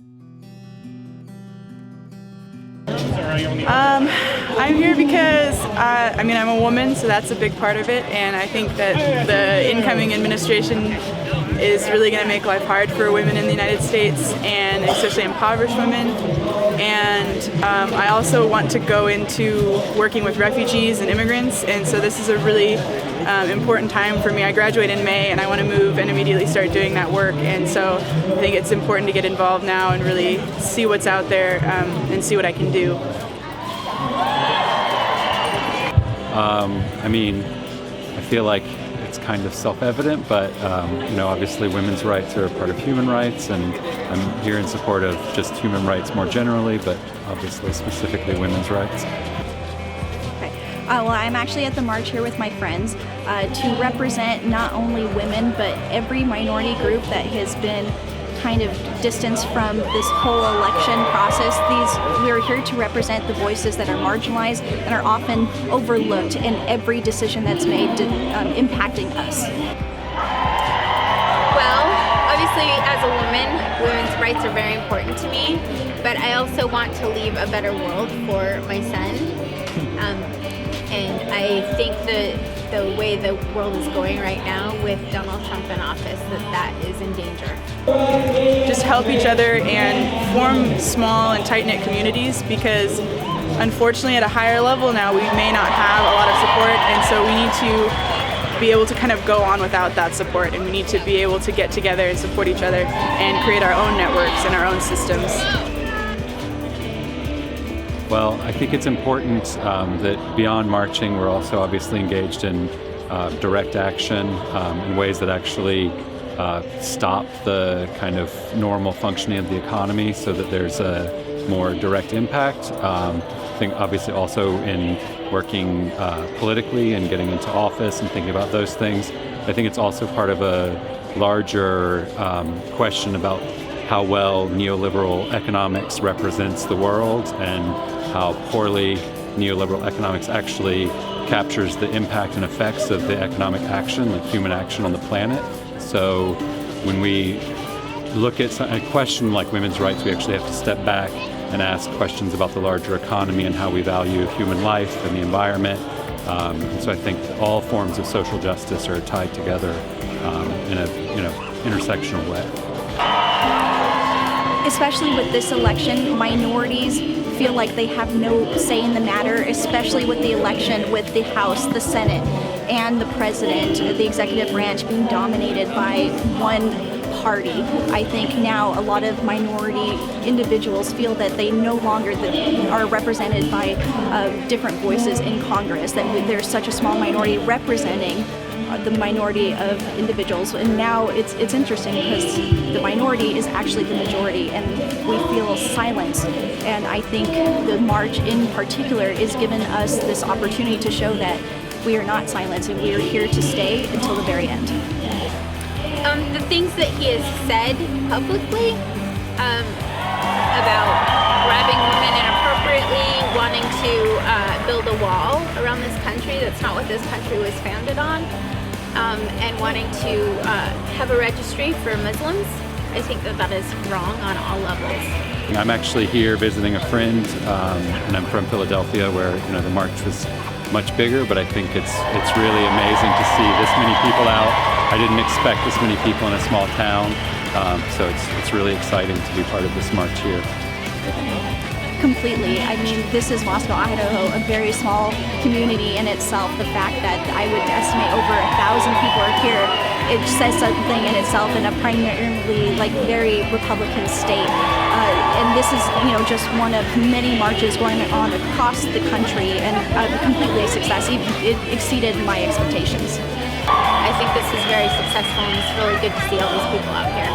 I'm here because, I'm a woman, so that's a big part of it, and I think that the incoming administration is really going to make life hard for women in the United States, and especially impoverished women. And I also want to go into working with refugees and immigrants, and so this is a really important time for me. I graduate in May, and I want to move and immediately start doing that work, and so I think it's important to get involved now and really see what's out there and see what I can do. I feel like it's kind of self-evident, but obviously women's rights are a part of human rights, and I'm here in support of just human rights more generally, but obviously specifically women's rights. Well, I'm actually at the march here with my friends to represent not only women, but every minority group that has been kind of distanced from this whole election process. We're here to represent the voices that are marginalized and are often overlooked in every decision that's made impacting us. Well, obviously as a woman, women's rights are very important to me, but I also want to leave a better world for my son. And I think the way the world is going right now with Donald Trump in office, that is in danger. Just help each other and form small and tight-knit communities, because unfortunately at a higher level now we may not have a lot of support, and so we need to be able to kind of go on without that support, and we need to be able to get together and support each other and create our own networks and our own systems. Well, I think it's important that beyond marching, we're also obviously engaged in direct action in ways that actually stop the kind of normal functioning of the economy, so that there's a more direct impact. I think obviously also in working politically and getting into office and thinking about those things. I think it's also part of a larger question about how well neoliberal economics represents the world, and how poorly neoliberal economics actually captures the impact and effects of the economic action, like human action on the planet. So when we look at a question like women's rights, we actually have to step back and ask questions about the larger economy and how we value human life and the environment. And so I think all forms of social justice are tied together in a intersectional way. Especially with this election, minorities feel like they have no say in the matter, especially with the election with the House, the Senate, and the President, the executive branch being dominated by one party. I think now a lot of minority individuals feel that they no longer are represented by different voices in Congress, that there's such a small minority representing the minority of individuals, and now it's interesting because the minority is actually the majority, and we feel silenced. And I think the march in particular is giving us this opportunity to show that we are not silenced, and we are here to stay until the very end. The things that he has said publicly about grabbing women inappropriately, wanting to build a wall around this country, that's not what this country was founded on, and wanting to have a registry for Muslims. I think that is wrong on all levels. I'm actually here visiting a friend, and I'm from Philadelphia, where the march was much bigger, but I think it's really amazing to see this many people out. I didn't expect this many people in a small town, so it's really exciting to be part of this march here. Completely. I mean, this is Moscow, Idaho, a very small community in itself. The fact that I would estimate over 1,000 people are here, it says something in itself in a primarily very Republican state. And this is, just one of many marches going on across the country, and completely a success. It exceeded my expectations. I think this is very successful, and it's really good to see all these people out here.